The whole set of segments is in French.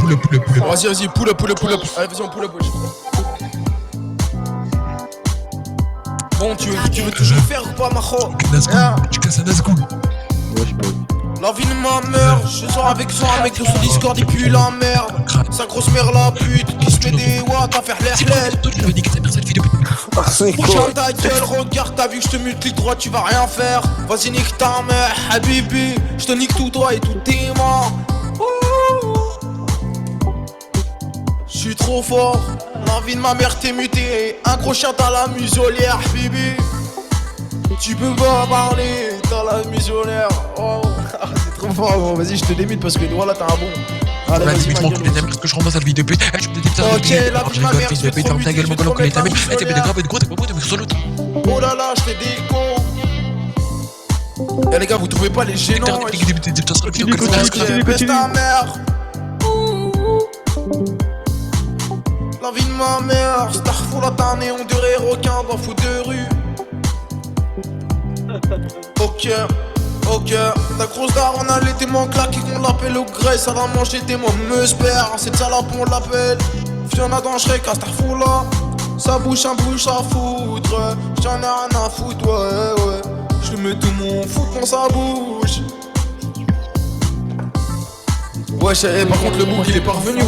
Vas-y, vas-y, pull up. Allez, vas-y, on pull up, wesh. Bon, tu veux toujours faire ou pas, macho? Tu casses un Nazgûl. Ouais, je peux. La vie de ma mère, je sors avec son mec de son Discord, il pue la merde. Sa grosse mère la pute, qui se met des watts à faire l'air l'aile. Toi, tu veux niquer ta mère, cette fille de pute. Ferme ta gueule, regarde, t'as vu que je te multiplie droit, tu vas rien faire. Vas-y, nique ta mère, habibi. Je te nique tout toi et tout tes mains. J'suis trop fort, la vie de ma mère t'es muté. Un gros chien t'as la muselière, habibi. Tu peux pas parler, t'as la muselière. Oh, c'est trop fort, gros. Vas-y, je te démute parce que voilà, t'as un bon. Allez, Vas-y, ma mon gueule, cul, parce que je rentre dans cette vie de pute. Je peux te dire ça. Ok, la vie de ma mère, je vais fermer ta gueule, mon cul, connaît ta mère. T'es des graves, t'es gros, t'es sur l'autre. Oh là là, j'fais des cons. Eh les gars, vous trouvez pas les gênants? Continue. Baisse ta mère. La vie de ma mère, Starfall à ta néon de ré requin dans foot de rue. Ok, ta grosse daronne elle était tellement claquée qu'on l'appelle au grès, ça l'a mangé des mots meusper, cette salope on l'appelle Fiona dans Shrek à Starfall là. Ça bouche un bouche à foutre, j'en ai rien à foutre, ouais. Je mets tout mon foot dans sa bouche. Wesh, par contre le bouc il est pas revenu,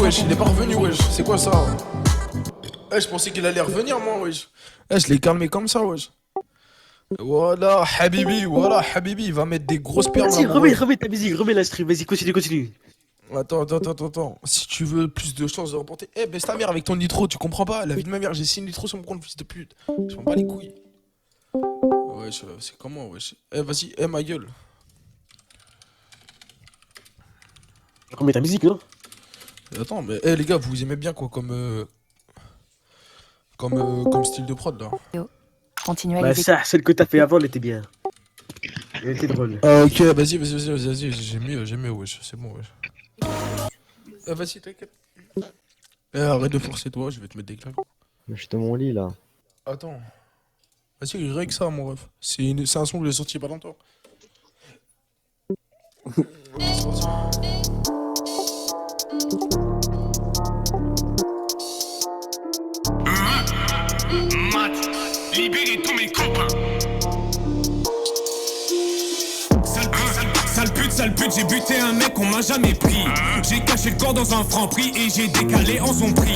wesh, c'est quoi ça? Je pensais qu'il allait revenir moi, wesh. Je l'ai calmé comme ça, wesh. Voilà, Habibi, il va mettre des grosses perles. Vas-y, remets ta musique, remets la stream, vas-y, continue. Attends. Si tu veux plus de chances de remporter. Baisse ta mère avec ton nitro, tu comprends pas? La vie de ma mère, j'ai 6 nitro sur mon compte, fils de pute. Je m'en bats les couilles. Wesh, c'est comment, wesh? Vas-y, ma gueule. Remets ta musique, non? Attends, mais les gars, vous aimez bien quoi comme style de prod là? Continue à Bah ça, celle que t'as fait avant, elle était bien. Elle était drôle. Ok, vas-y, j'ai mieux, wesh, c'est bon, wesh. Vas-y, t'inquiète. Arrête de forcer toi, je vais te mettre des claques. Je suis dans mon lit là. Attends. Vas-y, règle ça, mon ref. C'est un son que j'ai sorti il y a pas longtemps. Libérer tous mes copains. Sale pute, j'ai buté un mec, on m'a jamais pris. J'ai caché le corps dans un franc prix et j'ai décalé en son prix.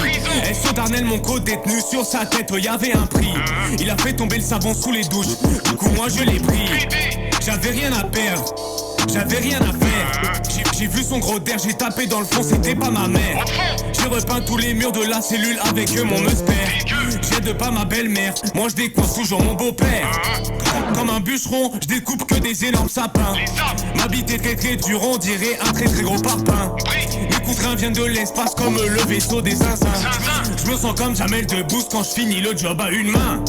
SO Darnel, mon co-détenu, sur sa tête, y'avait un prix. Il a fait tomber le savon sous les douches, du coup moi je l'ai pris. J'avais rien à perdre, j'avais rien à faire. J'ai vu son gros der, j'ai tapé dans le fond, c'était pas ma mère. J'ai repeint tous les murs de la cellule avec mon musper. J'aide pas ma belle-mère, moi je décoiffe toujours mon beau-père. Comme un bûcheron, je découpe que des énormes sapins. Ma bite est très dure, on dirait un très gros parpaing. Mes coutrains viennent de l'espace comme le vaisseau des zinzins. Je me sens comme Jamel Debbouze quand je finis le job à une main.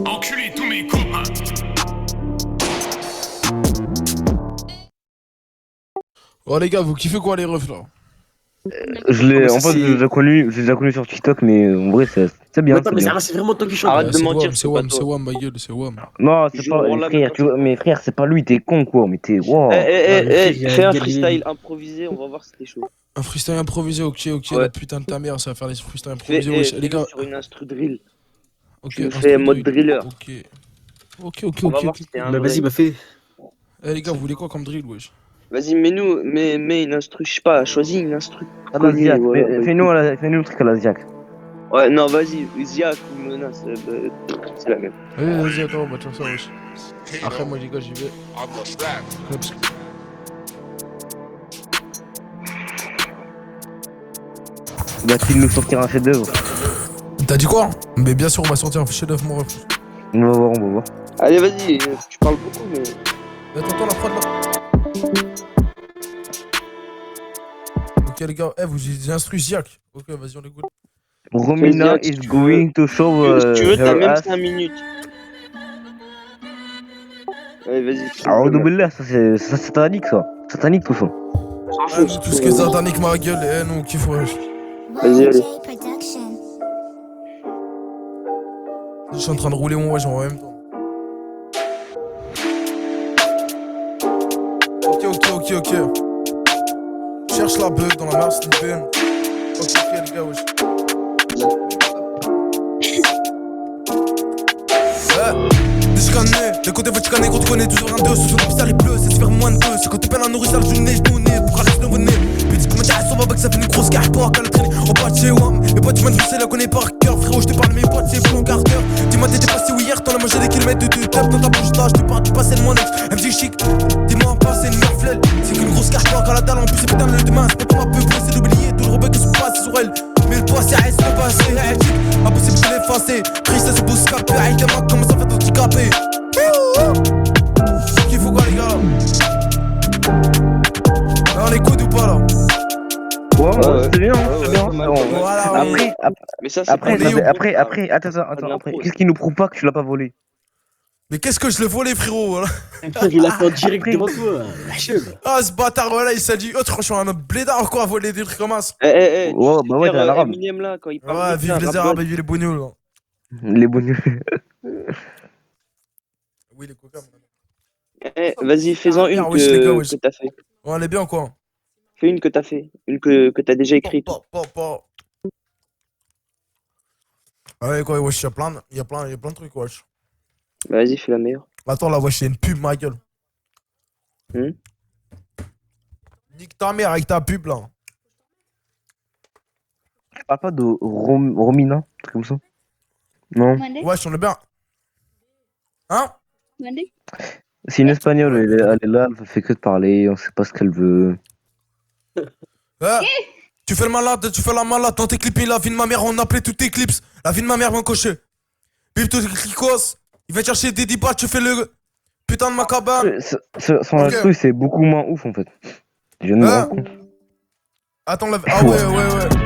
Enculé tous mes copains. Oh les gars, vous kiffez quoi les refs là? Je l'ai déjà connu sur TikTok, mais en vrai, c'est bien. Attends, mais ça va, c'est vraiment toi qui chante. Arrête de mentir, c'est Wam, ma gueule, c'est Wam. Non, c'est pas. Frère, tu vois, mais frère, c'est pas lui, t'es con quoi, mais t'es. Wow. Fais un freestyle improvisé, on va voir si t'es chaud. Un freestyle improvisé, ok, Ouais. la putain de ta mère, ça va faire des freestyles improvisés, Fais wesh. Les gars, sur une instru drill. ok. tu me fais mode driller. Ok. On va voir si t'es un Bah vas-y, vrai. bah fais. Les gars, vous voulez quoi comme drill, wesh? Vas-y, mets une instru, je sais pas, choisis une instru. À la Ziac, Voilà, fais-nous le truc à la Ziac. Ouais, non, vas-y, Ziak ou Menace, c'est la même. Vas-y, attends, on va faire ça, wesh. Après, moi, les gars, j'y vais. Claps. Va-t-il nous sortir un chef-d'œuvre? T'as dit quoi? Mais bien sûr, on va sortir un chef-d'œuvre, mon ref. On va voir. Allez, vas-y, tu parles beaucoup, mais. Attends, la prod là. Ok, les gars, vous j'ai instruit Ziak. Ok, vas-y, on écoute. Romina Ziac, si is tu going to show. Si tu veux, t'as her même ass. 5 minutes. Allez, vas-y. Ah, Billah, ça c'est satanique ça. Satanique tout ça. Tout ce que satanique ma gueule, nous, on kiffe, wesh. Vas-y, allez. Je suis en train de rouler mon wesh en même temps. Ok. cherche la bug dans la Mercedes Benz. Ok, les gars, wesh. Des scanner, les côtés veulent scanner, gros tu connais toujours un 2. Sous le pistol il pleut, c'est se faire moins de 2. C'est quand tu peines la nourrice à la journée, je nez pour aller se nouveau-né. Puis comment dire, elle s'en va, ça fait une grosse carte pour qu'elle traîne. On part chez WAM, mes potes, tu m'as c'est la connais par cœur. Frérot, je te parle, mes potes, c'est bon, quart d'heure. Dis-moi, t'étais passé où hier, t'en as mangé des kilomètres de top dans ta bouche là. Je te parle du passé de mon ex, elle me dit chic. Dis-moi, passé une merde flèle. C'est qu'une grosse carte pour la dalle, en plus c'est putain le demain. C'est pas ma peu pressé d'oublier tout le rebeu qui se passe sur elle. Mais le passé reste le passé, impossible de l'effacer. Christ, c'est beau scapé, aïe, t'es mal, comment ça fait handicapé. Qu'il faut quoi les gars? Là on écoute ou pas là? Ouais, c'est bien, c'est bien. Voilà, oui. Mais ça, c'est Après, attends, qu'est-ce qui nous prouve pas que tu l'as pas volé? Mais qu'est-ce que je l'ai volé frérot voilà. Il a fait en direct devant toi. La chèvre. Ah ce bâtard voilà il s'est dit oh franchement un blédard quoi à voler des trucs comme ça. Ouais, bah ouais, t'es un arabe. Eminem là, quand il parle. Ouais vive les arabes et vive les bognous là. Les bonus. Oui les coca. Vas-y, fais-en une que t'as fait. On est bien quoi. Fais une que t'as fait. Une que t'as déjà écrite. Ouais quoi wesh il y a plein de trucs wesh. Bah, vas-y, fais la meilleure. Attends là wesh c'est une pub ma gueule. Nique ta mère avec ta pub là. Parle pas de Romina, un truc comme ça. Non. Wesh on est bien. Hein? C'est une espagnole, elle est là, elle fait que de parler, on sait pas ce qu'elle veut. Tu fais la malade dans tes clips, la vie de ma mère, on appelait toutes tes clips. La vie de ma mère, mon cocher. Bip tous tes clicos, il va te chercher des 10 balles, tu fais le putain de ma cabane. Son instru, c'est beaucoup moins ouf en fait. Je viens de me rendre compte. Attends, ah ouais.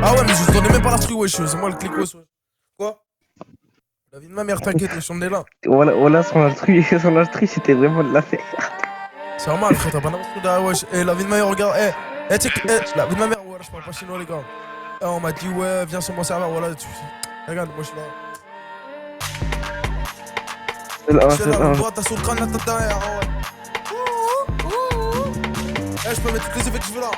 Ah ouais, mais je donnais même pas l'instru, wesh, c'est moi le clicos. Quoi? La vie de ma mère, t'inquiète, wesh, on est là. Voilà, son instru, c'était vraiment de la merde. C'est normal, frère, t'as pas d'instru là, wesh. Eh, la vie de ma mère, regarde, la vie de ma mère, voilà, je parle pas chinois, les gars. On m'a dit, ouais, viens sur mon serveur, voilà, regarde, moi je suis là. Je suis là, le bois, t'as sur le crâne, là, t'as derrière, ouais. Je peux mettre toutes les effets que je veux là.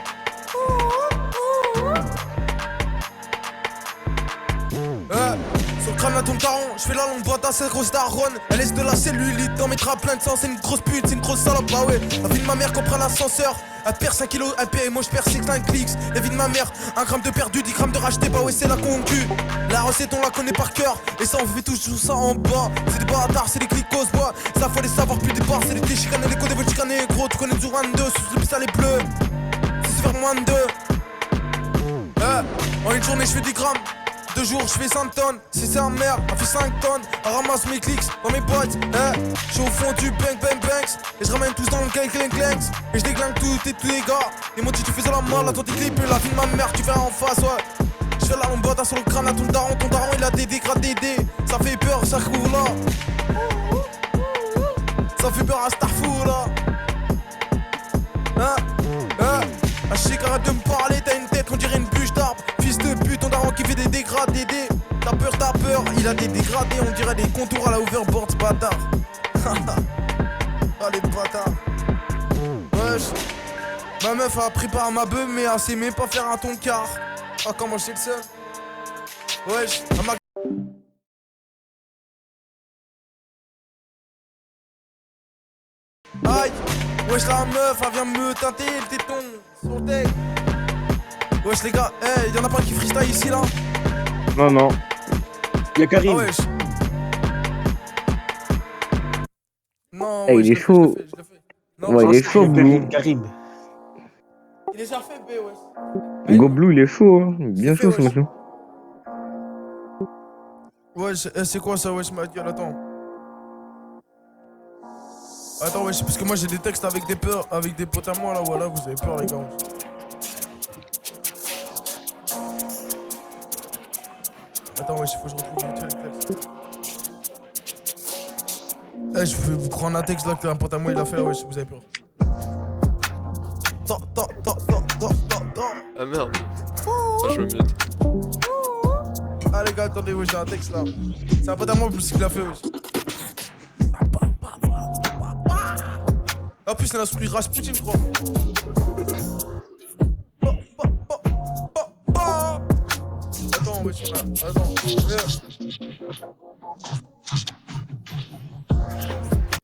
Sur le crâne là ton daron, je fais la longue boîte à cette grosse daronne. Elle laisse de la cellulite dans mes draps plein de sang. C'est une grosse pute, c'est une grosse salope, bah ouais. La vie de ma mère qu'on prend l'ascenseur. Elle perd 5 kilos, elle paie, moi je perds 5 clics. La vie de ma mère, 1 gramme de perdu, 10 grammes de racheté, bah ouais c'est la concu. La recette on la connaît par cœur. Et ça on fait toujours ça en bas. C'est des bâtards, c'est des clicos, bois. Ça faut les savoir plus départ, c'est des chicanés, les codes veulent chicaner. Gros tu connais du 22, sous le pistol est bleu. C'est se faire moins de 2. En une journée je fais 10 grammes. 2 jours, je fais 5 tonnes, si c'est un merde, elle fait 5 tonnes, elle ramasse mes clics dans mes potes, je suis au fond du bang bang bangs, et je ramène tous dans le clang clang clangs, et je déglingue tous les gars, et moi tu faisais la malle à ton clip, la vie de ma mère, tu viens en face, ouais, je fais la lombade sur le crâne à ton daron il a des dégradés, ça fait peur, ça court là, ça fait peur à Starfou là, ah chic, arrête de me parler, t'as une tête, on dirait une bûche d'arbre. Fils de pute, ton daron qui fait des dégradés. T'as peur, il a des dégradés, on dirait des contours à la overboard, ce bâtard. Ah les bâtards. Wesh. Ma meuf a pris par ma beuh, mais elle sait même pas faire un ton quart. Ah comment j'étais le seul. Wesh, elle m'a... Aïe. Wesh la meuf, elle vient me teinter le téton sur le deck. Wesh les gars, y'en a pas qui freestyle ici là? Non. Y'a Karim. Ah wesh. Non, ouais, il est chaud. Ouais, il est chaud, Blue. Karim. Il est déjà fait, B, wesh. Go Blue, il est chaud, hein. Bien chaud ce monsieur. Wesh, c'est quoi ça, wesh, ma gueule, attends. Attends, wesh, parce que moi j'ai des textes avec des peurs, avec des potes à moi là, voilà, vous avez peur, les gars. Attends, wesh, faut que je retrouve vite fait le texte. Je vais vous prendre un texte là que un pote à moi il a fait, wesh, vous avez peur. Ah merde. Ah, je me mute. Ah les gars, attendez, wesh, j'ai un texte là. C'est un pote à moi plus qu'il a fait, wesh. En plus, c'est l'instru Rasputin, je crois. wesh, on a. Attends,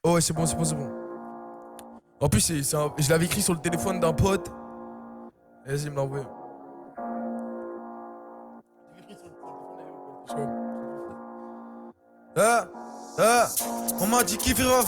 oh, ouais, c'est bon, c'est bon, c'est bon. En plus, je l'avais écrit sur le téléphone d'un pote. Vas-y, il me l'a envoyé. On m'a dit qui verra,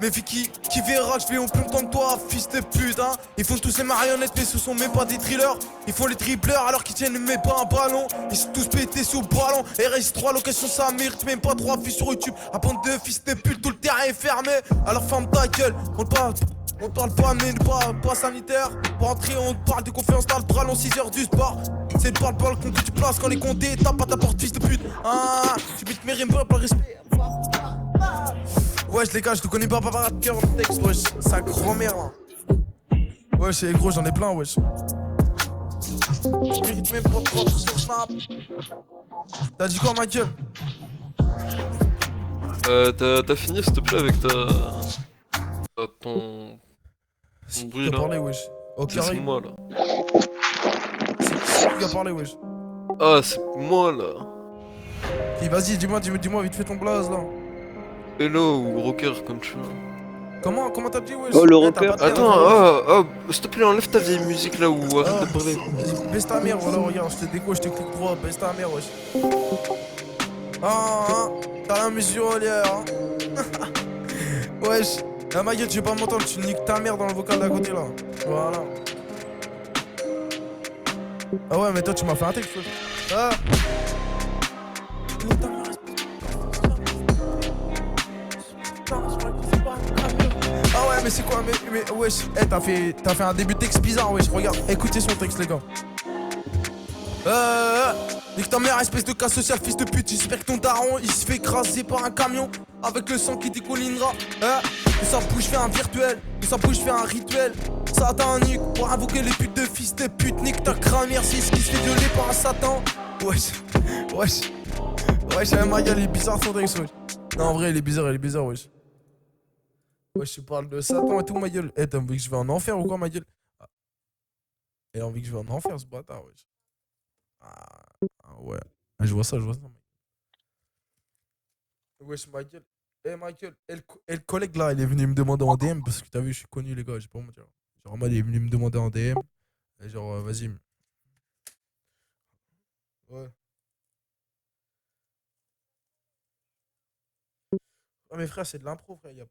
mais qui verra, je vais en plus longtemps que toi, fils de pute, hein. Ils font tous ces marionnettes, mais ce sont même pas des thrillers. Ils font les dribbleurs alors qu'ils tiennent même pas un ballon. Ils sont tous pétés sous le ballon. RS3, location, ça mérite même pas 3 vues sur YouTube. À bande de fils de pute, tout le terrain est fermé. Alors ferme ta gueule, on parle pas, mais pas sanitaire. Pour entrer, on parle de confiance dans le ballon, 6h du sport. C'est pas le balcon que tu places quand les comptés tapent à ta porte, fils de pute. Ah, tu butes mes rimes, pas le respect. Wesh les gars, je te connais pas par cœur en texte, wesh, sa grand-mère là. Wesh, gros, j'en ai plein, wesh. Je mérite même pas trop sur Snap. T'as dit quoi, ma gueule? T'as fini s'il te plaît avec ton bruit Qui a là. parlé, wesh? Oh, C'est carré. moi là. C'est qui a parlé, wesh? Ah, c'est moi là. Et vas-y, dis-moi vite fait ton blaze là. Hello ou rocker comme tu veux. Comment t'as dit, wesh? Oh, le Eh, t'as rocker. pas de Attends, merde, s'il te plaît, enlève ta vieille musique là ou arrête de parler. Baisse ta mère, voilà, regarde, je te déco, je te clique droit, baisse ta mère, wesh. T'as la musicolière, hein. Wesh, la ma gueule, tu veux pas m'entendre, tu niques ta mère dans le vocal d'à côté là. Voilà. Ah ouais, mais toi, tu m'as fait un texte, wesh. Ah. Ah ouais, mais c'est quoi, mais wesh, t'as fait un début de texte bizarre, wesh, regarde, écoutez son texte, les gars. Nique ta mère, espèce de cas social, fils de pute, j'espère que ton daron, il se fait écraser par un camion, avec le sang qui décollinera, de sa bouche fait un virtuel, de sa bouche fait un rituel, satanique, pour invoquer les putes de fils de pute, nique ta crânière, c'est ce qui se fait violer par un satan. Wesh, ma gueule, il est bizarre son texte, wesh. Non, en vrai, il est bizarre, wesh. Wesh, tu parles de Satan et tout, ma gueule. T'as envie que je vais en enfer ou quoi, ma gueule? Elle a envie que je vais en enfer, ce bâtard, wesh. Ah ouais. Je vois ça. Wesh, ma gueule. Ma gueule. Et le collègue là, il est venu me demander en DM parce que t'as vu, je suis connu, les gars, j'ai pas à mentir. Genre, en mode, il est venu me demander en DM. Et genre, vas-y. Ouais. Ah, mes frères, c'est de l'impro, frère, y a pas de